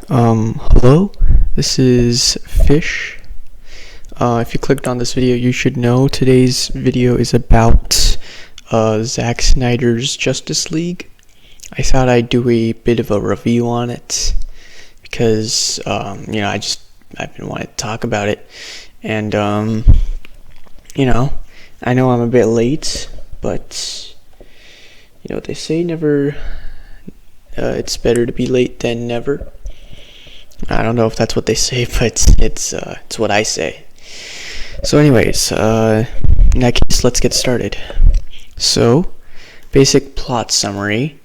Hello, this is Fish. If you clicked on this video, you should know today's video is about Zack Snyder's Justice League. I thought I'd do a bit of a review on it because, I've been wanting to talk about it. And, I know I'm a bit late, but, they say never, it's better to be late than never. I don't know if that's what they say, but it's what I say. So anyways, in that case, let's get started. So, basic plot summary.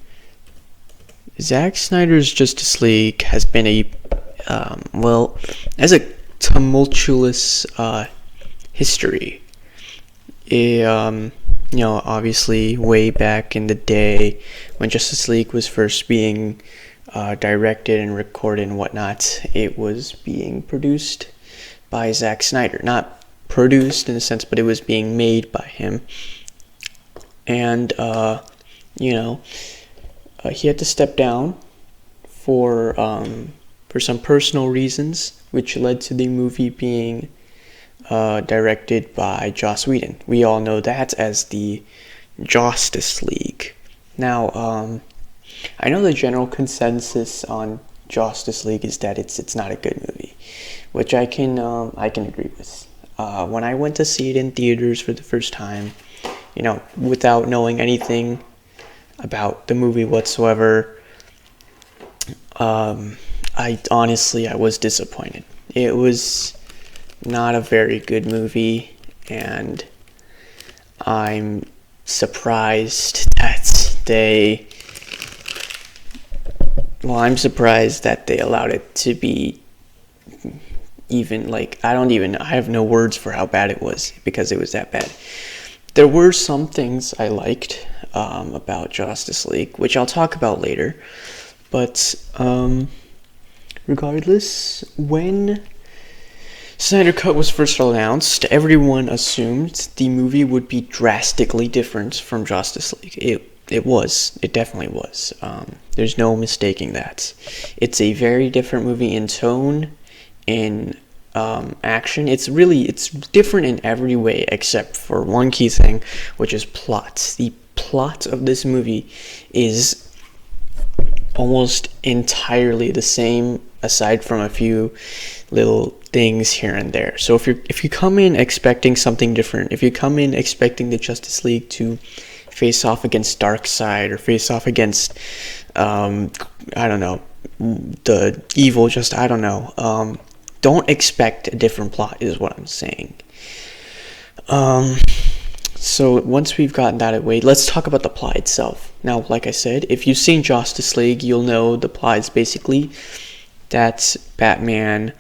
Zack Snyder's Justice League has been has a tumultuous history. Obviously way back in the day when Justice League was first being directed and recorded and whatnot, it was being produced by Zack Snyder. Not produced in a sense, but it was being made by him. And, he had to step down for some personal reasons, which led to the movie being directed by Joss Whedon. We all know that as the Justice League. Now, I know the general consensus on Justice League is that it's not a good movie, which I can agree with. When I went to see it in theaters for the first time, without knowing anything about the movie whatsoever, I was disappointed. It was not a very good movie, and I'm surprised that they allowed it to be even, I have no words for how bad it was, because it was that bad. There were some things I liked about Justice League, which I'll talk about later, but regardless, when Snyder Cut was first announced, everyone assumed the movie would be drastically different from Justice League. It definitely was. There's no mistaking that. It's a very different movie in tone, in action. It's different in every way except for one key thing, which is plot. The plot of this movie is almost entirely the same, aside from a few little things here and there. So if you come in expecting something different, if you come in expecting the Justice League to face off against Darkseid or face off against the evil, don't expect a different plot is what I'm saying. So once we've gotten that away, let's talk about the plot itself. Now, like I said, if you've seen Justice League, you'll know the plot is basically that Batman,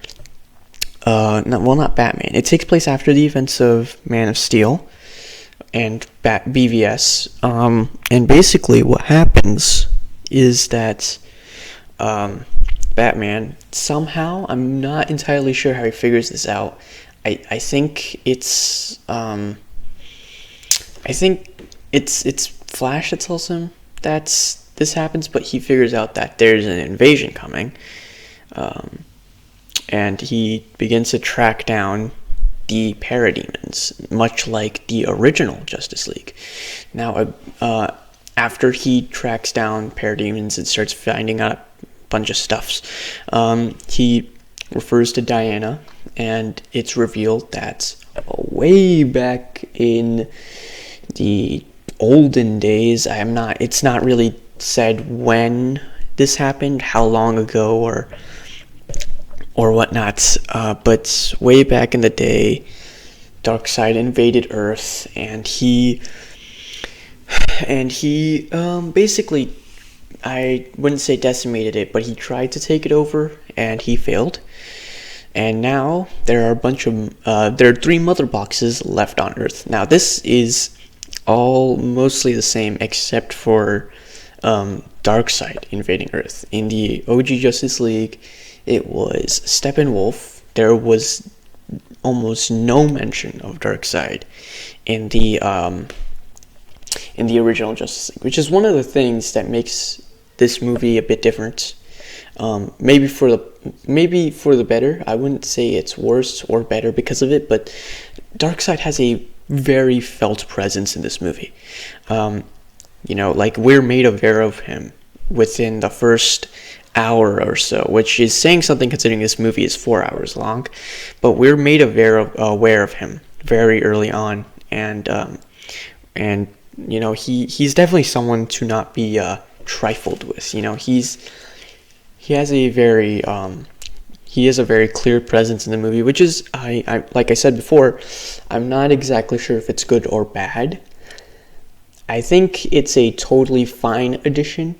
not Batman. It takes place after the events of Man of Steel and BVS. And basically what happens is that Batman somehow, I'm not entirely sure how he figures this out. I think it's Flash that tells him that this happens, but he figures out that there's an invasion coming, and he begins to track down the parademons, much like the original Justice League. Now, after he tracks down parademons and starts finding out a bunch of stuffs, he refers to Diana, and it's revealed that way back in the olden days, it's not really said when this happened, how long ago, or whatnot, but way back in the day, Darkseid invaded Earth, and he basically, I wouldn't say decimated it, but he tried to take it over, and he failed. And now there are there are 3 mother boxes left on Earth. Now this is all mostly the same, except for Darkseid invading Earth. In the OG Justice League, it was Steppenwolf. There was almost no mention of Darkseid in the original Justice League, which is one of the things that makes this movie a bit different. Maybe for the better. I wouldn't say it's worse or better because of it, but Darkseid has a very felt presence in this movie. Like we're made aware of him within the first hour or so, which is saying something considering this movie is 4 hours long. But we're made aware of him very early on, and he's definitely someone to not be trifled with. He has a very he is a very clear presence in the movie, which is I like I said before, I'm not exactly sure if it's good or bad. I think it's a totally fine addition,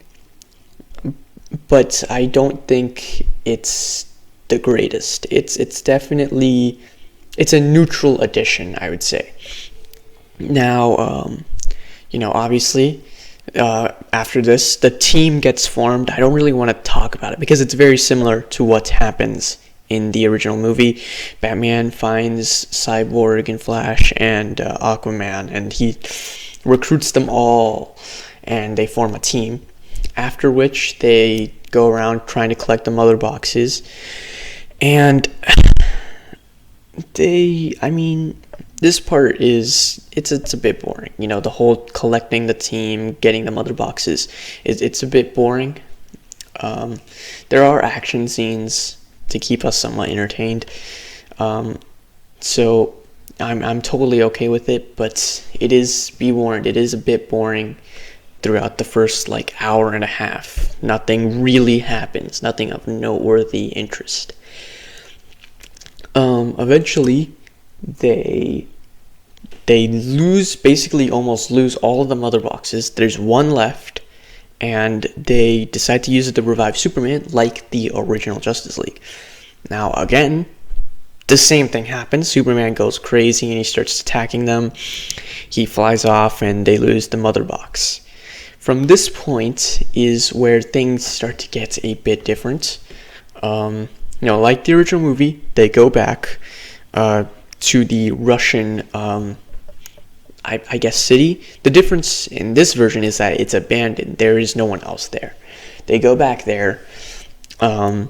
but I don't think it's the greatest. It's definitely it's a neutral addition, I would say. Now, obviously, after this, the team gets formed. I don't really want to talk about it because it's very similar to what happens in the original movie. Batman finds Cyborg and Flash and Aquaman, and he recruits them all, and they form a team. After which, they go around trying to collect the mother boxes, and this part it's a bit boring. The whole collecting the team, getting the mother boxes, it's a bit boring. There are action scenes to keep us somewhat entertained. So I'm totally okay with it, but be warned, it is a bit boring throughout the first hour and a half. Nothing really happens, nothing of noteworthy interest. Eventually, they almost lose all of the mother boxes. There's one left, and they decide to use it to revive Superman like the original Justice League. Now, again, the same thing happens. Superman goes crazy and he starts attacking them. He flies off and they lose the mother box. From this point is where things start to get a bit different. Like the original movie, they go back to the Russian, I guess, city. The difference in this version is that it's abandoned. There is no one else there. They go back there, and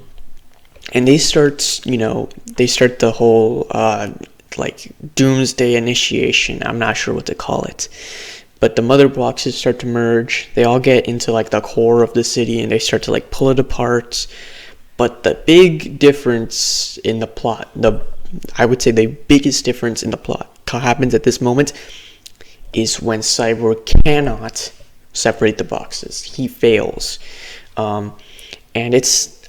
they start the whole doomsday initiation. I'm not sure what to call it. But the mother boxes start to merge. They all get into the core of the city, and they start to pull it apart. But the big difference in the plot, I would say the biggest difference in the plot happens at this moment is when Cyborg cannot separate the boxes. He fails. And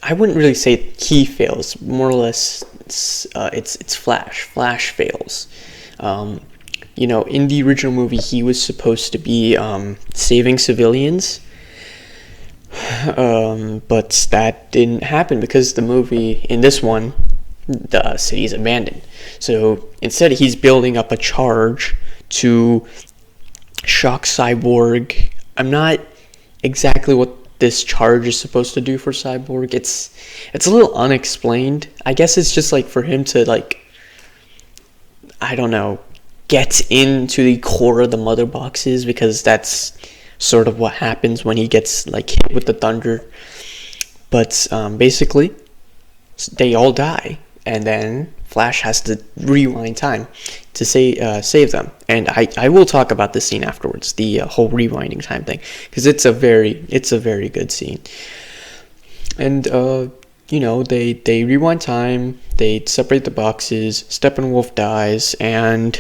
I wouldn't really say he fails. More or less, it's Flash. Flash fails. In the original movie, he was supposed to be saving civilians. But that didn't happen because in this one, the city is abandoned. So instead, he's building up a charge to shock Cyborg. I'm not exactly what this charge is supposed to do for Cyborg. It's a little unexplained. I guess it's just for him to I don't know, get into the core of the mother boxes, because that's sort of what happens when he gets hit with the thunder. But basically, they all die, and then Flash has to rewind time to save them. And I will talk about this scene afterwards, the whole rewinding time thing, because it's a very good scene. And they rewind time, they separate the boxes, Steppenwolf dies, and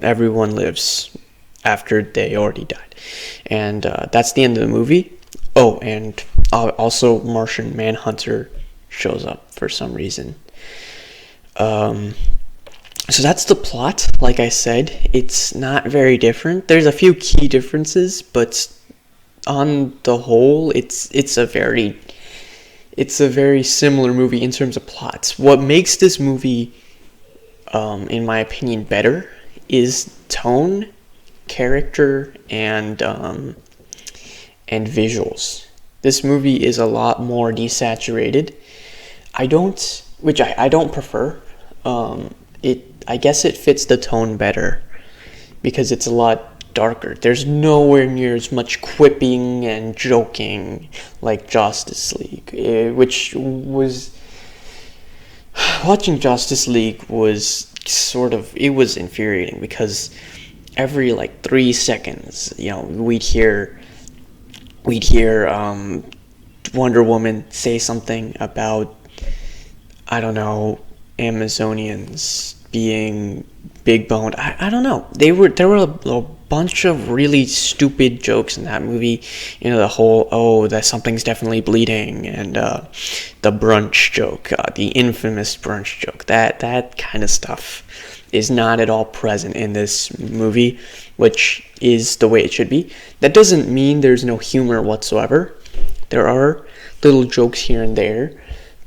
everyone lives after they already died. And that's the end of the movie. Oh, and also Martian Manhunter shows up for some reason. So that's the plot. Like I said, it's not very different. There's a few key differences, but on the whole, it's a very similar movie in terms of plots. What makes this movie, in my opinion, better is tone, character, and visuals. This movie is a lot more desaturated. I don't prefer. I guess it fits the tone better because it's a lot darker. There's nowhere near as much quipping and joking like Justice League, which was... Watching Justice League was it was infuriating, because every like 3 seconds, we'd hear Wonder Woman say something about, I don't know, Amazonians being big boned. I don't know. There were a bunch of really stupid jokes in that movie. The whole, that something's definitely bleeding, and the brunch joke, the infamous brunch joke. That kind of stuff is not at all present in this movie, which is the way it should be. That doesn't mean there's no humor whatsoever. There are little jokes here and there,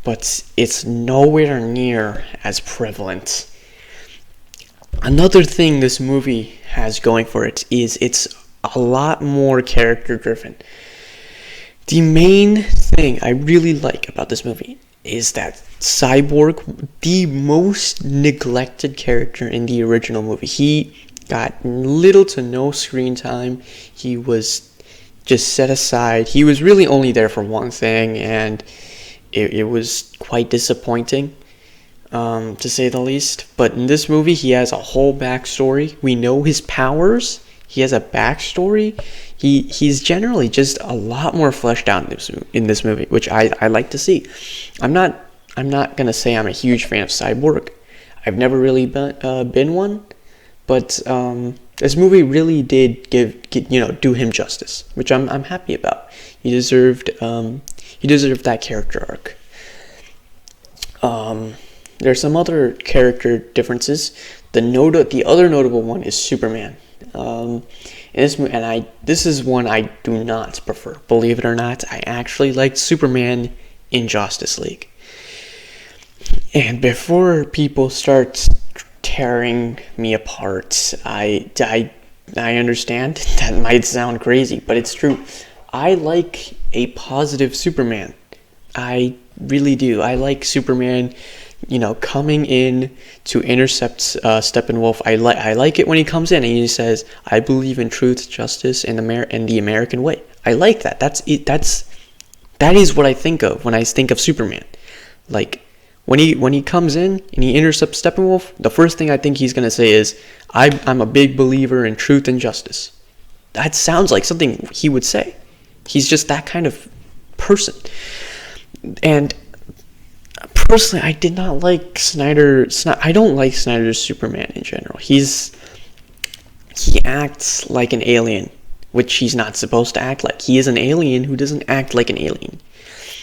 but it's nowhere near as prevalent. Another thing this movie has going for it is it's a lot more character driven. The main thing I really like about this movie is that Cyborg, the most neglected character in the original movie, he got little to no screen time. He was just set aside. He was really only there for one thing, and it was quite disappointing, to say the least. But in this movie, he has a whole backstory. We know his powers. He has a backstory. He's generally just a lot more fleshed out in this movie, which I like to see. I'm not gonna say I'm a huge fan of Cyborg. I've never really been one, but this movie really did do him justice, which I'm happy about. He deserved that character arc. There's some other character differences. The other notable one is Superman. This is one I do not prefer. Believe it or not, I actually liked Superman in Justice League. And before people start tearing me apart, I understand that might sound crazy, but it's true. I like a positive Superman. I really do. I like Superman, coming in to intercept Steppenwolf. I like it when he comes in and he says, "I believe in truth, justice, and the American way." I like that. That is what I think of when I think of Superman. Like, when he comes in and he intercepts Steppenwolf, the first thing I think he's gonna say is, "I'm a big believer in truth and justice." That sounds like something he would say. He's just that kind of person. And personally, I did not like Snyder. I don't like Snyder's Superman in general. He acts like an alien, which he's not supposed to act like. He is an alien who doesn't act like an alien.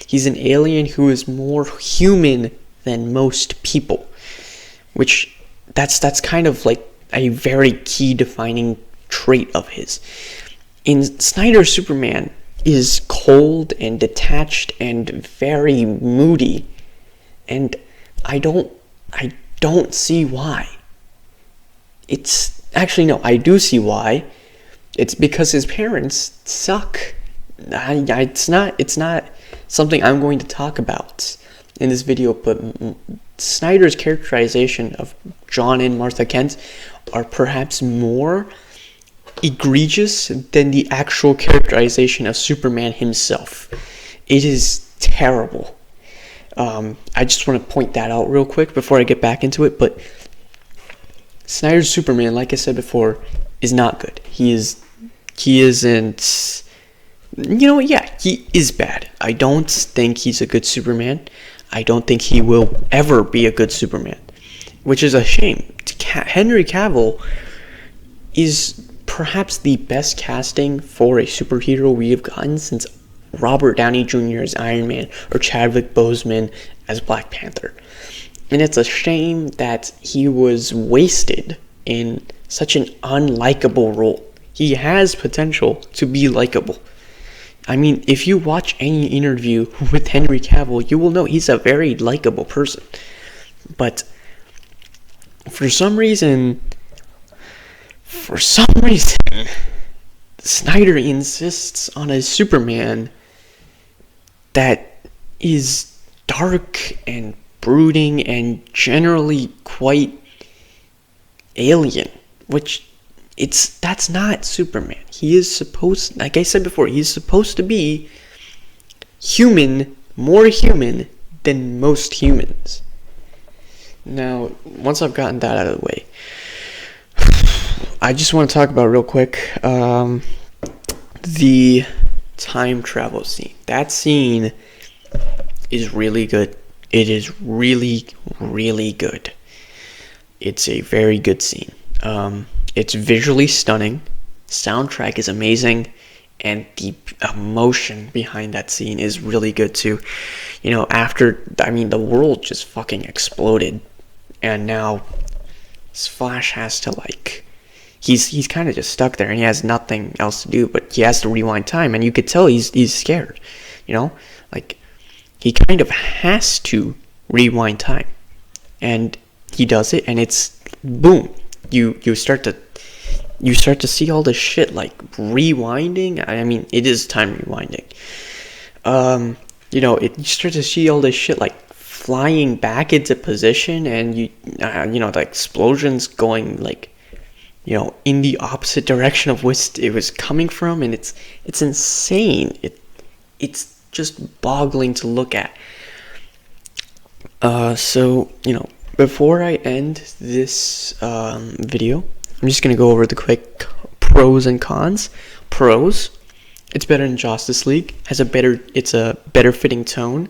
He's an alien who is more human than most people, which that's kind of like a very key defining trait of his. In Snyder's Superman is cold and detached and very moody, and I don't see why. It's actually, no, I do see why. It's because his parents suck. It's not something I'm going to talk about in this video, but Snyder's characterization of John and Martha Kent are perhaps more egregious than the actual characterization of Superman himself. It is terrible. I just want to point that out real quick before I get back into it, but Snyder's Superman, like I said before, is not good. He isn't, he is bad. I don't think he's a good Superman. I don't think he will ever be a good Superman, which is a shame. Henry Cavill is perhaps the best casting for a superhero we have gotten since Robert Downey Jr. as Iron Man or Chadwick Boseman as Black Panther. And it's a shame that he was wasted in such an unlikable role. He has potential to be likable. I mean, if you watch any interview with Henry Cavill, you will know he's a very likable person. But for some reason, Snyder insists on a Superman that is dark and brooding and generally quite alien, which that's not Superman. He is supposed, like I said before, he's supposed to be human, more human than most humans. Now, once I've gotten that out of the way, I just want to talk about real quick the time travel scene. That scene is really good. It is really, really good. It's a very good scene. It's visually stunning. Soundtrack is amazing. And the emotion behind that scene is really good too. You know, the world just fucking exploded. And now Flash has to he's kind of just stuck there and he has nothing else to do, but he has to rewind time, and you could tell he's scared, you know? Like, he kind of has to rewind time. And he does it, and it's boom. You start to see all this shit like rewinding. I mean, it is time rewinding. You start to see all this shit like flying back into position, and the explosions going in the opposite direction of which it was coming from, and it's insane. It's just boggling to look at. So before I end this video, I'm just gonna go over the quick pros and cons. Pros: it's better than Justice League. It's a better fitting tone,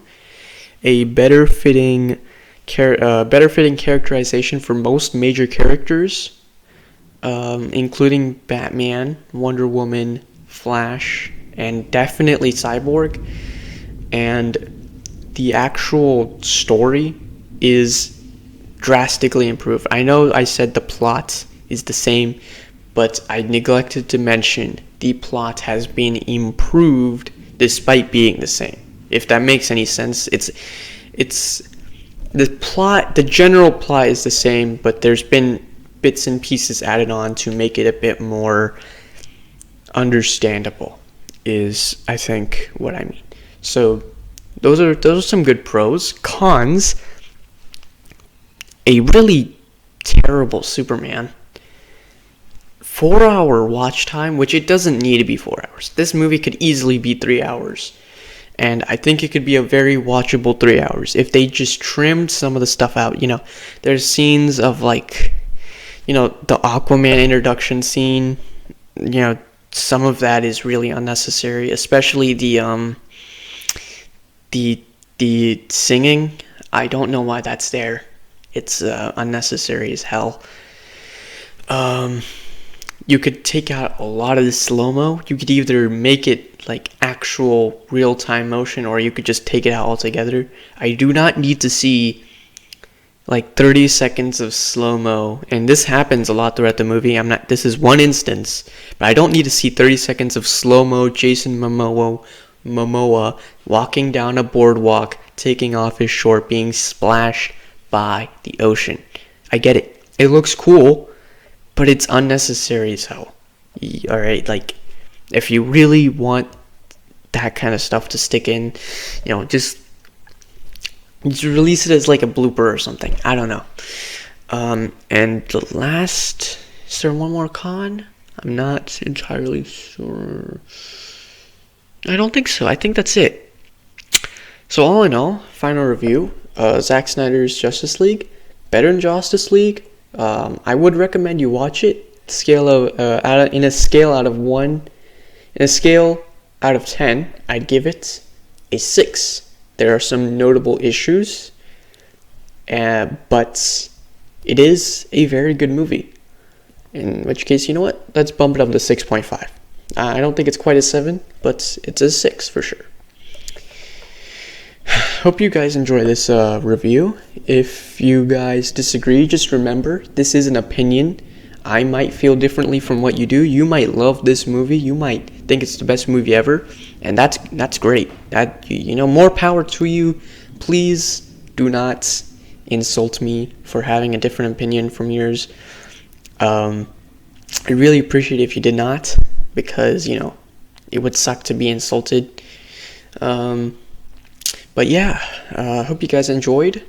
a better fitting characterization for most major characters, including Batman, Wonder Woman, Flash, and definitely Cyborg. And the actual story is drastically improved. I know I said the plot is the same, but I neglected to mention the plot has been improved despite being the same. If that makes any sense, it's the general plot is the same, but there's been bits and pieces added on to make it a bit more understandable, is I think what I mean. So those are some good pros. Cons: a really terrible Superman. 4-hour watch time, which it doesn't need to be 4 hours. This movie could easily be 3 hours. And I think it could be a very watchable 3 hours if they just trimmed some of the stuff out. There's scenes of the Aquaman introduction scene. Some of that is really unnecessary, especially the singing. I don't know why that's there. It's unnecessary as hell. You could take out a lot of the slow-mo. You could either make it like actual real-time motion, or you could just take it out altogether. I do not need to see 30 seconds of slow-mo, and this happens a lot throughout the movie. This is one instance, but I don't need to see 30 seconds of slow-mo Jason Momoa walking down a boardwalk, taking off his short, being splashed by the ocean. I get it. It looks cool, but it's unnecessary as hell. Alright, if you really want that kind of stuff to stick in, just release it as a blooper or something. I don't know. And the last, is there one more con? I'm not entirely sure. I don't think so. I think that's it. So all in all, final review, Zack Snyder's Justice League, better than Justice League. I would recommend you watch it. In a scale out of 10, I'd give it a 6. There are some notable issues, but it is a very good movie. In which case, you know what? Let's bump it up to 6.5. I don't think it's quite a 7, but it's a 6 for sure. Hope you guys enjoy this review. If you guys disagree, just remember, this is an opinion. I might feel differently from what you do. You might love this movie. You might think it's the best movie ever, and that's great. More power to you. Please do not insult me for having a different opinion from yours. I really appreciate it if you did not, because it would suck to be insulted. But yeah, hope you guys enjoyed.